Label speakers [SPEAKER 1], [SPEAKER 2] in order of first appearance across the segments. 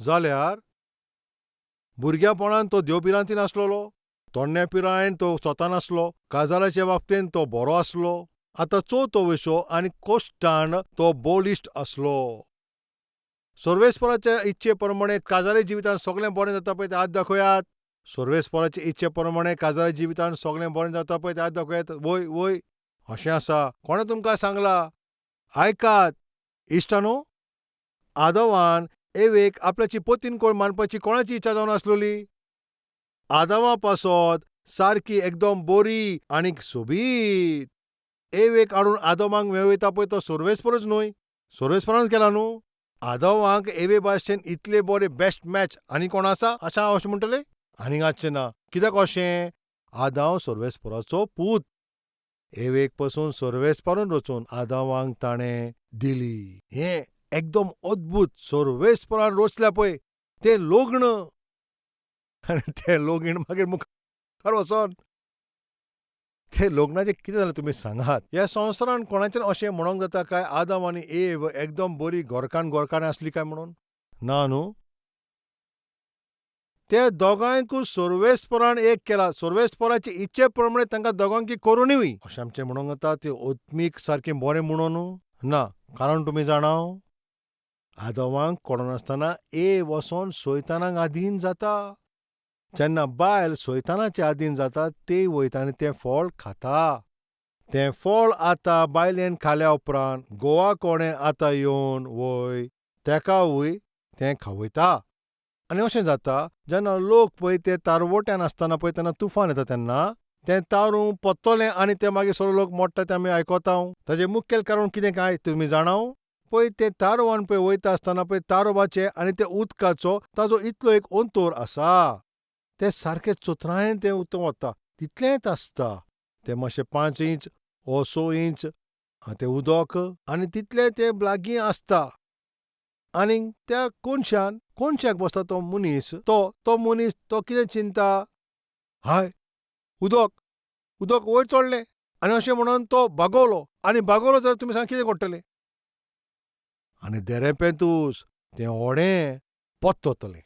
[SPEAKER 1] जाल्यार भुरग्यापणान तो देवपिरांती नासलोलो, तोंडण्या पिरायेन तो स्वता नासलो, काजाराचे बाबतींत तो बरो आसलो, आतां चवथो वयसो आनी कोश्टान तो बोलिश्ट आसलो. सर्वेस्पराच्या इच्छे प्रमाणे काजारी जिवितांत सगळें बरें जाता पळय तें आज दाखयात. सर्वेस्पराचे इच्छे प्रमाणे काजारी जिवितांत सगळें बरें जाता पळय तें आज दाखयात. वय वय अशें आसा. कोणें तुमकां सांगलां? आयकात. इश्टानो, आदवान एवेक आपल्याची पत्नी कोण मानपाची कोणाची इच्छा जावन आसलोली? आदवा पासत सारकी एकदम बरी आनीक सोबीत एवेक हाडून आदमांक मेळयता पळय तो सर्वेस्परच न्हय, सर्वेस्परानच केला न्हू. आदवांक एवे भाशेन इतले बरे बेस्ट मॅच आनी कोण आसा अशें हांव अशें म्हणटलें? आनीक आसचें ना. कित्याक अशें? आदाव सर्वेस्पराचो पूत. एवेक पासून सर्वेस्परान रचून आदावांक ताणें दिली. हें एकदम अद्भुत. सर्वेस्परान रचल्या पळय तें लग्न आनी तें लगीण मागीर मुखार वचोन तें लग्नाचें कितें जालें तुमी सांगात. ह्या संवसारांत कोणाचें अशें म्हणोंक जाता काय आदाम आनी एव एकदम बरी गोरकान आसली काय म्हणून? ना न्हू. ते दोगांयकूय सर्वेस्परान एक केला. सर्वेस्पराचे इच्छे प्रमाणे तांकां दोगांकी करुनूय अशें आमचें म्हणोंक जाता तें ओत्मीक सारकें बरें म्हणून ना. कारण तुमी जाणा, आदवांक कोडनासतना एव वचोन सैतानाक आधीन जाता. जेन्ना बायल सैतानाचे आधीन जाता ती वयता आनी तें फळ खाता. तें फळ आतां बायलेन खाल्या उपरांत घोवा कोणें आतां येवन वय तेकावूय तें खावयता. आनी अशें जाता जेन्ना लोक पळय ते तारवट्यान आसतना पळय तेन्ना तुफान येता तेन्ना तें तारू पत्तलें आनी ते मागीर सगळे लोक मोडटा तें आमी आयकोता. ताचें मुखेल कारण कितें काय तुमी जाणा? पळय तें तारवान पळय वयता आसतना पळय तारोबाचे आनी त्या उदकाचो ताजो इतलो एक अंतर आसा. तें सारकें चुत्रायेन तें उदक वता तितलेंच आसता. तें मातशें 5 इंच वो 6 इंच तें उदक आनी तितलें तें लागीं आसता. आनीक त्या कोनशाक बसता तो मनीस तो कितें चिंता? हाय, उदक वयर चडलें आनी अशें म्हणोन तो बागवलो जाल्यार तुमी सांग कितें घडटलें? आनी देरेपेतूस तें व्हडें पत्ततलें.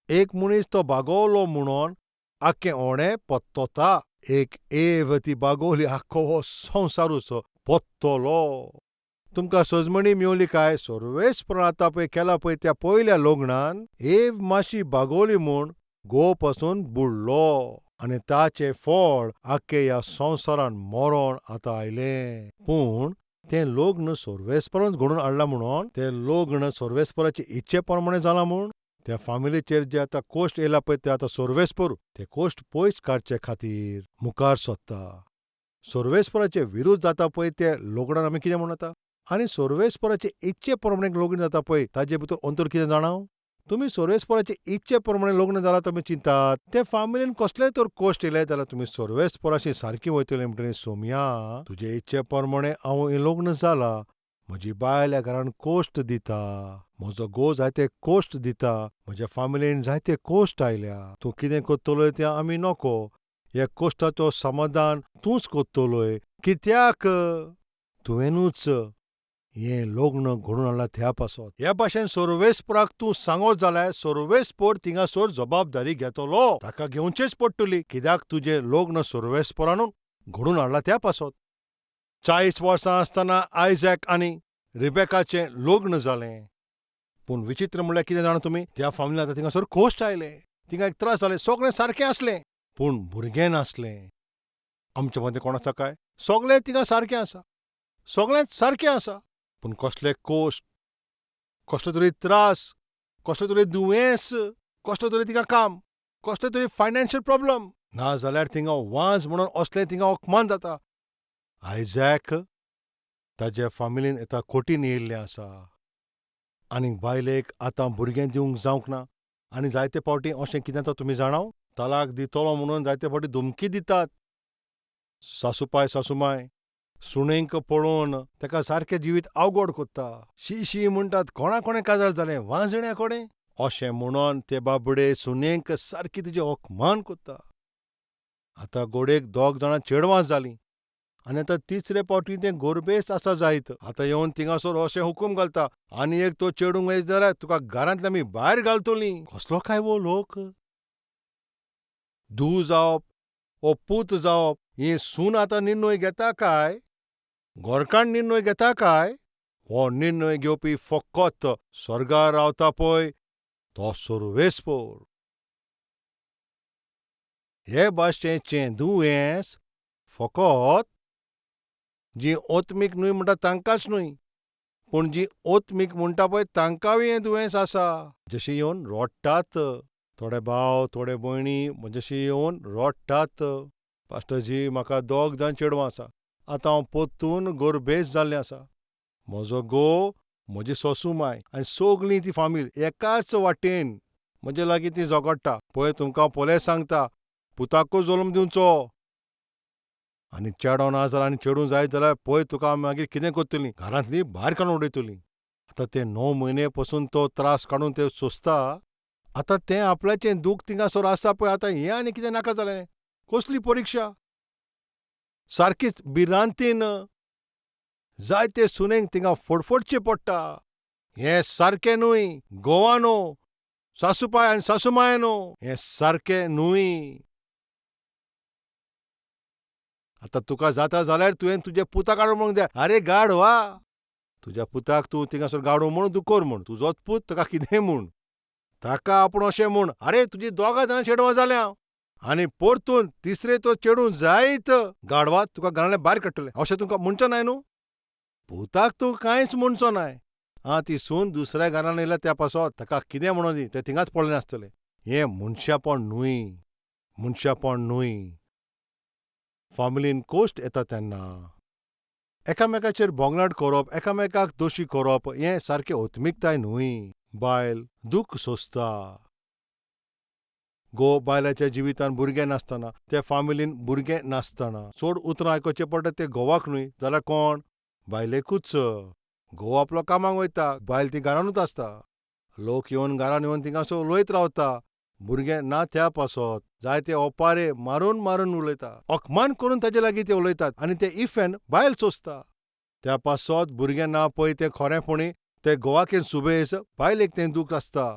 [SPEAKER 1] एक मनीस तो बागवलो म्हणोन आख्खें व्हडें पत्तता. एक एव ती बागवली आख्खो हो संवसारूच पत्तलो. तुमकां सजमणी मेवली काय? सर्वेस्परान आतां पळय केला पळय त्या पयल्या लग्नान एव मातशी बागवली म्हूण घोव पासून बुडलो आनी ताचें फळ आख्खे ह्या संवसारान मरोन आतां आयलें. पूण तें लग्न सर्वेस्परानच घडोवन हाडलां म्हणोन तें लग्न सर्वेस्पराचे इच्छे प्रमाणे जालां म्हूण त्या फामिलीचेर जे आतां कोश्ट येयला पळय ते आतां सर्वेस्पर ते कोश्ट पयस काडचे खातीर मुखार सोदता. सर्वेस्पराचे विरुध्द जाता पळय ते लग्नान आमी कितें म्हणटा? आनी सर्वेस्पराचे इच्छे प्रमाणे लग्न जाता पळय ताचे भितर अंतर कितें जाणा? तुमी सर्वेस्पराचे इच्छे प्रमाणे लग्न जालां तुमी चिंतात. ते फामिलीन कसलेय तर कोश्ट येयले जाल्यार तुमी सर्वेस्पराची सारकी वयतली म्हणटकीर सोमया तुजे इच्छे प्रमाणे हांव हें लग्न जालां. म्हजी बायल ह्या घरान कोश्ट दिता. म्हजो घोव जायते कोश्ट दिता. म्हज्या फामिलीन जायते कोश्ट आयल्या. तूं कितें कोत्तलोय तें आमी नोको. ह्या कोश्टाचो समाधान तूंच कोत्तलोय. कित्याक? तुवेंनूच हें लग्न घडोवन हाडलां त्या पासत. ह्या भाशेन सर्वेस्पराक तूं सांगत जाल्यार सर्वेस्पर थिंगासर जबाबदारी घेतलो. ताका घेवचीच पडटली. कित्याक तुजें लग्न सर्वेस्परानूच घडोवन हाडलां त्या पासत. 40 वर्सां आसतना आयझॅक आनी रिबेकाचें लग्न जालें. पूण विचित्र म्हणल्यार कितें जाणा तुमी? त्या फामिलीन आतां थिंगासर कोश्ट आयले. थिंगा एक त्रास जाले. सगळें सारकें आसलें पूण भुरगें नासलें. आमचे मदें कोण आसा काय? सगळें थिंगा सारकें आसा. सगळेंच सारकें आसा. पूण कसले कोश्ट, कसले तरी त्रास, कसले तरी दुयेंस, कसलें तरी थिंगा काम, कसले तरी फायनान्शियल प्रॉब्लेम ना जाल्यार थिंगा वाज म्हणून असलें थिंगा ओकमान जाता. आयझॅक ताच्या फामिलीन आतां खोटीन येयल्लें आसा. आनीक बायलेक आतां भुरगें दिवंक जावंक ना. आनी जायते फावटी अशें कितें जाता तुमी जाणा? तलाक दितलो म्हणून जायते फावटी धमकी दितात. सासूमाय सुणेक पळोवन ताका सारकें जिवीत अवघड कोत्ता. शी म्हणटात कोणा काजार जालें वांजण्या कोडें अशें म्हणोन ते बाबडे सुनेक सारकी तुजें ओकमान कोत्ता. आतां घोडेक 2 जाणां चेडवां जालीं आनी आतां तिसरे फावटी तें गोरबेस आसा जायत. आतां येवन थिंगासोर अशें हुकूम घालता, आनी एक तो चेडूंक येयत जाल्यार तुका घरांतल्यान आमी भायर घालतलीं. कसलो काय वो लोक? धूव जावप ओ पूत जावप ही सून आतां निर्णय घेता काय? घोरकान्न निर्णय घेता काय? हो निर्णय घेवपी फकत स्वर्गार रावता पळय तो सर्वेस्पर. हे भाशेचें दुयेंस फकत जीं ओतमीक न्हय म्हणटा तांकांच न्हय, पूण जीं ओतमीक म्हणटा पळय तांकांय हें दुयेंस आसा. जशे येवन रोडटात. थोडे भाव थोडे भयणी जशे येवन रोडटात. पास्टरजी, म्हाका 2 जाण चेडवां आसा. आतां हांव पोत्तून गोरबेस जाल्लें आसा. म्हजो घोव, म्हजी सोसूमाय आनी सगळीं ती फामील एकाच वाटेन म्हजे लागीं ती झगडटा. पळय तुमकां हांव पोलें सांगता, पुताकूच जल्म दिवचो. आनी चेडो ना जाल्यार आनी चेडूं जायत जाल्यार पळय तुका हांव मागीर कितें करतलीं, घरांतलीं भायर काडून उडयतलीं. आतां ते 9 म्हयने पसून तो त्रास काडून ते सोंसता. आतां तें आपल्याचें दूख थिंगासोर आसा पळय, आतां हें आनी कितें नाका जालें? कसली परीक्षा? सारकीच भिरांतीन जायते सुनेक थिंगा फडफडचें पडटा. हें सारकें न्हय. घोवानो, सासूपाय आनी सासूमायनो, हें सारकें न्हय. आतां तुका जाता जाल्यार तुवें तुजे पुताक हाडून म्हणूंक जाय, आरे गाडवा, तुज्या पुताक तूं थिंगासोर गाडो म्हूण दुकोर म्हूण. तुजोच पूत ताका कितेंय म्हूण. ताका आपूण अशें म्हूण, आरे तुजीं 2 जाणां चेडवां जाल्यां. आनी परतून तिसरे तो चेडूं जायत, गाडवा, तुका घरांतल्यान भायर काडटलें. अशें तुका म्हणचो नाय न्हू? पुताक तूं कांयच म्हणचो नाय. ती सून दुसऱ्या घरान येयल्या त्या पासत ताका कितें म्हणून दी, तें थिंगाच पडलें आसतलें. हें मनशापण न्हय. मनशापण न्हय. फामिलीन कोश्ट येता तेन्ना एकामेकाचेर बोगनाट करप, एकामेकाक दोशी करप, हें सारकें ओतमीकताय न्हय. बायल दूख सोंसता. घोव बायलाच्या जिवितांत भुरगें नासतना, त्या फामिलीन भुरगें नासतना चड उतरां आयकोचें पडटा तें घोवाक न्हय जाल्यार कोण? बायलेकूच. घोव आपलो कामाक वयता, बायल ती घरानूच आसता. लोक येवन घरान येवन थिंगासोर उलयत रावता. भुरगें ना त्या पासत जायते ओपारे मारून मारून उलयता. अकमान करून ताचे लागीं ते उलयतात आनी ते इफेन बायल सोंसता. त्या पासत भुरगें ना पळय तें खरेंपणी ते घोवाक सुबेज, बायलेक तें दूख आसता.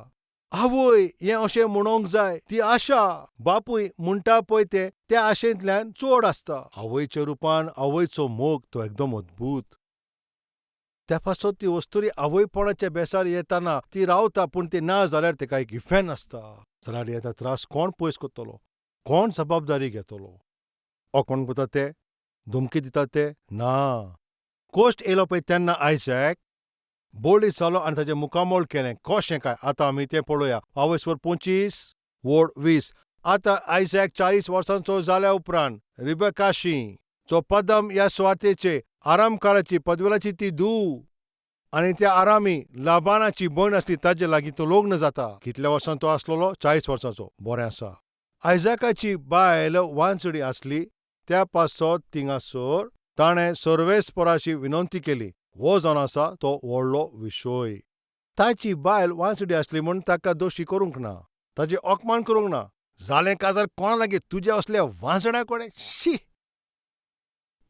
[SPEAKER 1] आवय, हें अशें म्हणोंक जाय, ती आशा. बापूय म्हणटा पळय तें त्या आशेंतल्यान चड आसता. आवयच्या रुपान आवयचो मोग तो एकदम अद्भुत. त्या पासत ती वस्तुरी आवयपणाच्या बेसार येताना ती रावता, पूण ती ना जाल्यार तेका एक इफेन आसता. जाल्यार येता त्रास कोण पयस करतलो? कोण जबाबदारी घेतलो? कोण करता ते? धमकी दिता ते? ना. कोश्ट येयलो पळय तेन्ना आयजॅक बोल्डीस जालो आनी ताचें मुखामोल केलें. कशें काय? आतां आमी तें पळोवया. आवयसवर 25, व्हड 20. आतां आयजॅक 40 वर्सांचो जाल्या उपरांत रिबेकाशी, जो पदम ह्या सुवातेचे आरामकाराची पदवेलाची ती धूव आनी त्या आरामी लाबानाची भयण आसली ताचे लागीं तो लग्न जाता. कितल्या वर्सांचो तो आसलोलो? 40 वर्सांचो. बरें आसा. आयजॅकाची बायल वांचडी आसली. त्या पासत थिंगासोर ताणें सर्वेस्पराची विनंती केली. हो जावन आसा तो व्हडलो विशय. ताची बायल वांचडी आसली म्हूण ताका दोशी करूंक ना, ताची अकमान करूंक ना. जालें काजार कोणा लागीं तुज्या असल्या वांचड्या कडेन? शी.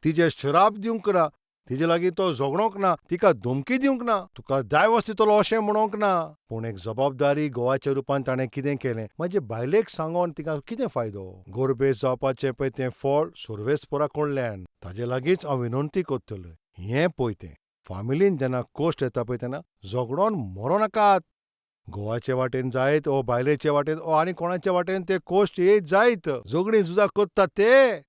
[SPEAKER 1] तिजे श्राप दिवंक ना, तिजे लागीं तो झगडोंक ना, तिका धमकी दिवंक ना, तुका डायवोर्स दितलो अशें म्हणोंक ना. पूण एक जबाबदारी घोवाच्या रुपान ताणें कितें केलें? म्हजे बायलेक सांगोन तिका कितें फायदो? गोरबेस जावपाचें पळय तें फळ सर्वेस्परा कडल्यान. ताजे लागींच हांव विनंती करतलें. हें पळय तें. फामिलीन जेन्ना कोश्ट येता पळय तेन्ना झगडोन मरो नाकात. घोवाचे वाटेन जायत ओ बायलेचे वाटेन ओ आनी कोणाचे वाटेन ते कोश्ट येयत जायत. झगडीं झुजां कोत्तात ते.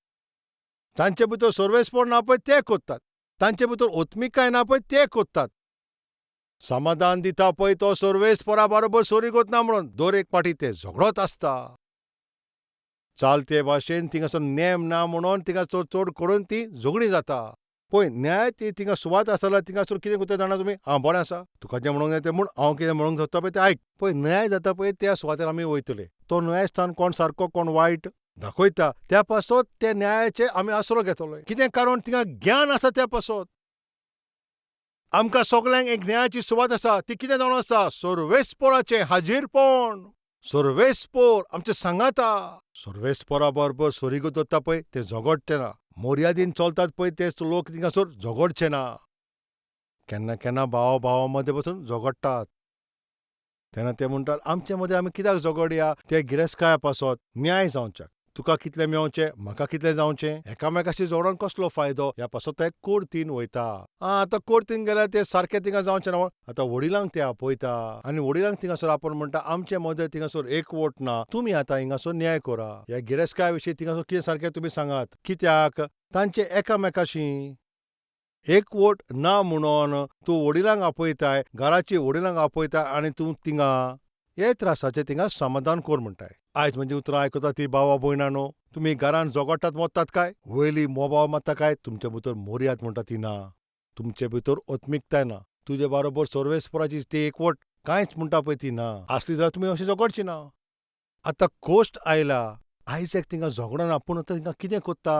[SPEAKER 1] तांचे भितर सर्वेस्पर ना पळय ते कोत्तात. तांचे भितर ओतमीकाय ना पळय ते कोत्तात. समाधान दिता पळय तो सर्वेस्परा बरोबर सोरी कोतना म्हणून दर एक पाटी ते झगडत आसता. चालते भाशेन थिंगासर नेम ना म्हणून थिंगासर चड करून ती झगडीं जाता. पळय न्याय ती थिंगा सुवात आसा जाल्यार थिंगासर कितें करता जाणा तुमी? बरें आसा, तुका जें म्हणूंक जाय तें म्हूण, हांव कितें म्हणूंक सोदता पळय तें आयक. पळय न्याय जाता पळय त्या सुवातेर आमी वयतले. तो न्यायस्थान कोण सारको कोण वायट दाखयता. त्या पासत त्या न्यायाचे आमी आसरो घेतलो. कितें कारण थिंगा ज्ञान आसा त्या पासत. आमकां सगल्यांक एक न्यायाची सुवात आसा. ती कितें जावन आसा? सर्वेस्पराचें हाजीरपण. सर्वेस्पर आमचें सांगाता. सर्वेस्परा बरोबर सोरी करता पळय तें झगडचें ना. मर्यादेन चलतात पळय तेच लोक थिंगासर झगडचे ना. केन्ना केन्ना भावा भावा मदें बसून झगडटात. तेन्ना ते म्हणटात आमचे मदें आमी कित्याक झगडया, ते गिरेस्तकाय पासत न्याय जावचे. तुका कितलें मेवचें, म्हाका कितलें जावचें, एकामेकाशी जोडोन कसलो फायदो ह्या पासत ते कोर्टीन वयता. आतां कोर्टीन गेल्यार ते सारकें थिंगा जावचें ना. आतां वडिलांक ते आपयता आनी वडिलांक थिंगासर आपोवन म्हणटा आमचे मदें थिंगासर एकवोट ना, तुमी आतां हिंगासर न्याय करा. ह्या गिरेस्तकाय विशीं थिंगासर कितें सारकें तुमी सांगात. कित्याक तांचे एकामेकाशी एकवोट ना म्हणून तूं वडिलांक आपयताय, घराची वडिलांक आपयताय आनी तूं थिंगा हे त्रासाचें थिंगा समाधान कोर म्हणटाय. आयज म्हणजे उतरां आयकता ती भावा भयणानो, तुमी घरान झगडटात मोडटात काय, वयली मोबाव मारता काय, तुमचे भितर मोरयाद म्हणटा ती ना. तुमचे भितर ओत्मीकताय ना. तुजे बरोबर सर्वेस्पराची ती एकवट कांयच म्हणटा पळय ती ना. आसली जाल्यार तुमी अशी झगडची ना. आतां कोश्ट आयला, आयज एक थिंगा झगडना पूण आतां थिंगा कितें कोत्ता.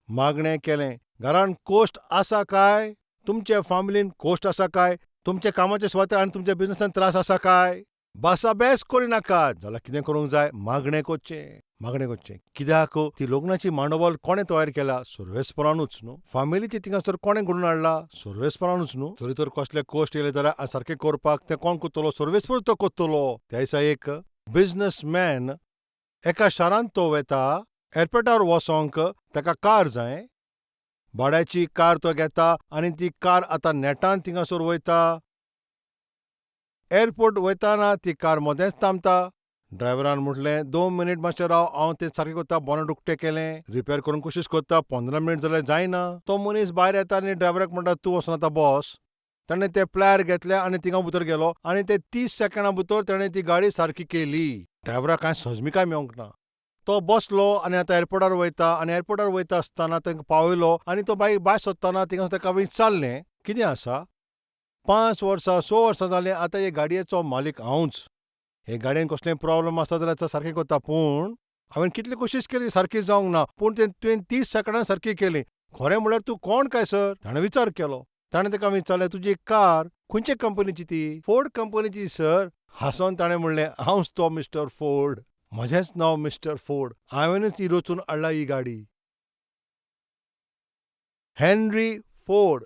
[SPEAKER 1] मागणें केलें, घरान कोश्ट आसा काय, तुमचे फॅमिलीन कोश्ट आसा काय, तुमच्या कामाच्या सुवातेर आनी तुमच्या बिझनसान त्रास आसा काय. भासाबेस करिनाकात जाल्यार कितें करूंक जाय, मागणें करचें. कित्याक ती लग्नाची मांडवल कोणें तयार केला, सर्वेस्परानूच न्हू. फॅमिलीची थिंगासर कोणें घडून हाडला, सर्वेस्परानूच न्हू. जरी तर कसले कोश्ट येले जाल्यार सारकें करपाक ते कोण कोत्तलो, सर्वेस्पर तो कोत्तलो. त्या दिसा एक बिझनसमॅन एका शारांत तो वेता, एअरपोर्टार वचोंक ताका कार जाय. भाड्याची कार तो घेता आनी ती कार आतां नेटान थिंगासर वयता. एअरपोर्ट वयताना ती कार मदेंच थांबता. ड्रायव्हरान म्हटलें 2 मिनीट मातशें राव, हांव तें सारकें करता. बोनेट उक्तें केलें, रिपेर करूंक कोशिश करता. 15 मिनीट जाल्यार जायना. तो मनीस भायर येता आनी ड्रायव्हराक म्हणटा तूं वचून आतां बस. ताणें तें प्लायर घेतलें आनी थिंगा भितर गेलो आनी ते 30 सेकंडां भितर ताणें ती गाडी सारकी केली. ड्रायव्हराक कांय सजमीकाय मेळोंक ना. तो बसलो आनी आतां एअरपोर्टार वयता आनी एअरपोर्टार वयता आसतना तांकां पावयलो आनी तो भायर सरतना थिंगा ताका विचारलें कितें आसा. 5 वर्सां 6 वर्सां जालीं आतां हे गाडयेचो मालीक हांवूच. हे गाडयेन कसलेंय प्रॉब्लम आसा जाल्यार तो सारकें करता, पूण हांवें कितली कोशिश केली सारकी जावंक ना. पूण तुवें 30 सेकंडां सारकी केली. खरें म्हणल्यार तूं कोण काय सर. ताणें विचार केलो. ताणें ताका विचारलें तुजी कार खंयचे कंपनीची ती. फोर्ड कंपनीची सर. हांसोन ताणें म्हणलें हांवूच तो मिस्टर फोर्ड. म्हजेंच नांव मिस्टर फोर्ड. हांवेनूच ही रचून हाडला ही गाडी. हेनरी फोर्ड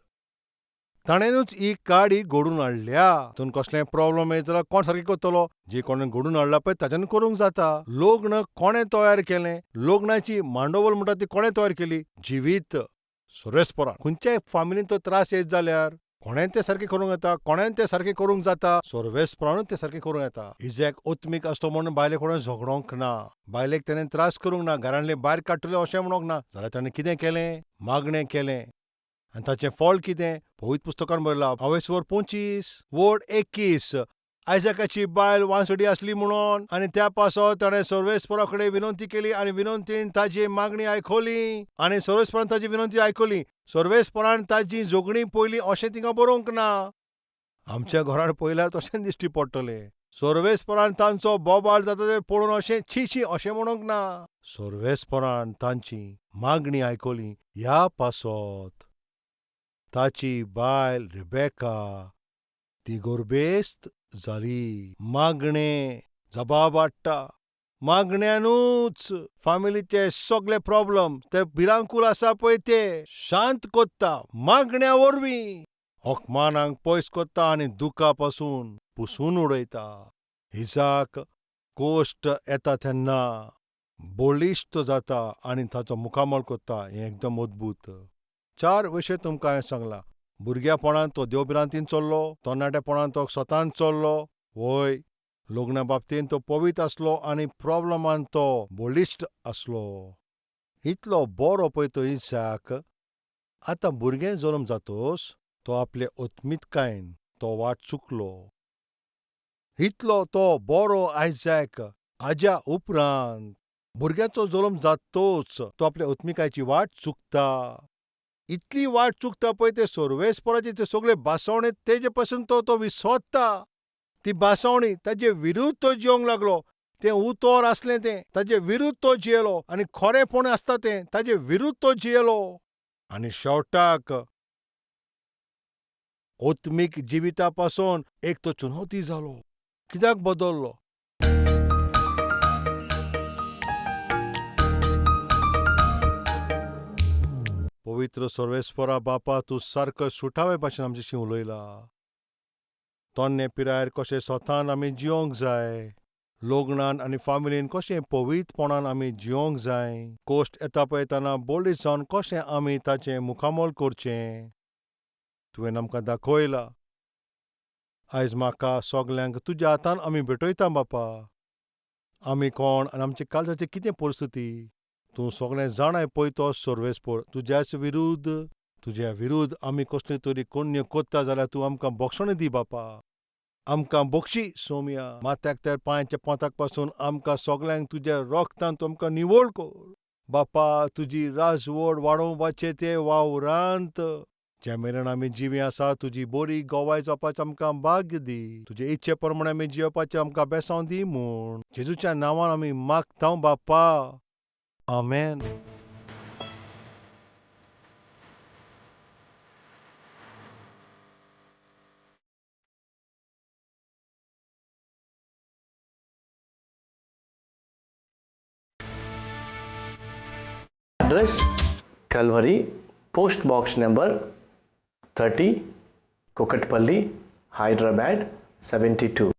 [SPEAKER 1] ताणेनूच ही गाडी घडून हाडल्या. तातूंत कसलेंय प्रॉब्लेम येत जाल्यार कोण सारकें करतलो. जी कोणें घडून हाडला पळय ताच्यान करूंक जाता. लग्न कोणें तयार केलें, लग्नाची मांडवल म्हणटा ती कोणें तयार केली, जिवीत. सर्वेस्परान खंयच्याय फॅमिलीन तो त्रास येत जाल्यार कोणें तें सारकें करूंक येता, कोणें तें सारकें करूंक जाता. सर्वेस्परानूच तें सारकें करूंक येता. इजेक ओत्मीक आसलो म्हणून बायले कोणें झगडोंक ना. बायलेक ताणें त्रास करूंक ना, घरांतले भायर काडटले अशें म्हणोंक ना. जाल्यार ताणें कितें केलें, मागणें केलें. आनी ताचें फळ कितें, पवित्र पुस्तकान बरयलां 25 वड 21. आयजाकाची बायल वांसडी आसली म्हणून आनी त्या पासत ताणें सर्वेस्परा कडेन विनंती केली आनी विनंतीन ताजी मागणी आयकली आनी सर्वेस्परान ताजी विनंती आयकली. सर्वेस्परान ताजी जोगणी पयली अशें तिंगा बरोवंक ना. आमच्या घरान पयल्यार तशें दिश्टी पडटलें. सर्वेस्परान तांचो बोबाळ जाता तें पळोवन अशें छी छी अशें म्हणोंक ना. सर्वेस्परान तांची मागणी आयकली. ह्या पासत ताची बायल रिबेका ती गर्भेस्त जाली. मागणें जबाब हाडटा. मागण्यांनूच फॅमिलीचे सगळे प्रॉब्लेम ते भिरांकूळ आसा पळय ते शांत कोत्ता. मागण्या वरवीं होकमानांक पयस कोत्ता आनी दुखा पासून पुसून उडयता. इजाक कोश्ट येता तेन्ना बळिश्ट जाता आनी ताचो मुखामल कोत्ता. हें एकदम अद्भुत. 4 विशय तुमकां हांवें सांगला. भुरग्यापणांत तो देवभिरांतीन चल्लो, तरणाटेपणांत तो स्वतान चल्लो, वय लग्ना बाबतींत तो पवित्र आसलो आनी प्रॉब्लमांत तो बळिश्ट आसलो. इतलो बरो पळय तो इसाक. आतां भुरगें जल्म जातोच तो आपले ओत्मीकतायेन तो वाट चुकलो. इतलो तो बरो आयजॅक हाज्या उपरांत भुरग्याचो जल्म जातोच तो आपल्या ओत्मीकायेची वाट चुकता. इतली वाट चुकता पळय ते सर्वेस्पराची ते सगळे भासावणी तेजे पासून तो विसोत्ता. ती भासावणी ताजे विरुद्ध तो जियोंक लागलो. तें उतर आसलें तें ताजे विरुद्ध तो जियेलो आनी खरेंपण आसता तें ताजे विरुद्ध तो जियेलो. आनी शेवटाक ओत्मीक जिविता पासून एक तो चुनवती जालो. कित्याक बदल्लो. पवित्र सर्वेस्परा बापा तूं सारको सुटावे भाशेन आमचेशी उलयला. तोन्ने पिरायेर कशें स्वतान आमी जियोंक जाय, लग्नान आनी फामिलीन कशें पवित्रपणान आमी जियोंक जाय, कोश्ट येता पळयतना बोल्डीस जावन कशें आमी ताचें मुखामोल करचें, तुवें आमकां दाखयलां. आयज म्हाका सगल्यांक तुज्या हातान आमी भेटयता बापा. आमी कोण आनी आमचे काळजाची कितें परिस्थिती तूं सगळें जाणाय पळय तो सर्वेस्पर. तुज्या विरुद्ध आमी कसली तरी कोण्ण्यो कोत्ता जाल्यार तूं आमकां बक्षण दी बापा. आमकां बक्षी सोमया. माथ्याक ते पांयाच्या पोंताक पासून आमकां सगल्यांक तुज्या रोगतान तूं आमकां निवळ कर. बापा तुजी राजवट वाडोवपाचे ते वावरांत जे मेरेन आमी जिवी आसा तुजी बरी गोवाय जावपाचें आमकां भाग्य दी. तुजे इच्छे प्रमाणे आमी जियोवपाचें आमकां बेसांव दी म्हूण जेजूच्या नांवान आमी मागता बापा. आमेन.
[SPEAKER 2] Address Calvary, Post Box number 30, Kokatpalli, Hyderabad 72.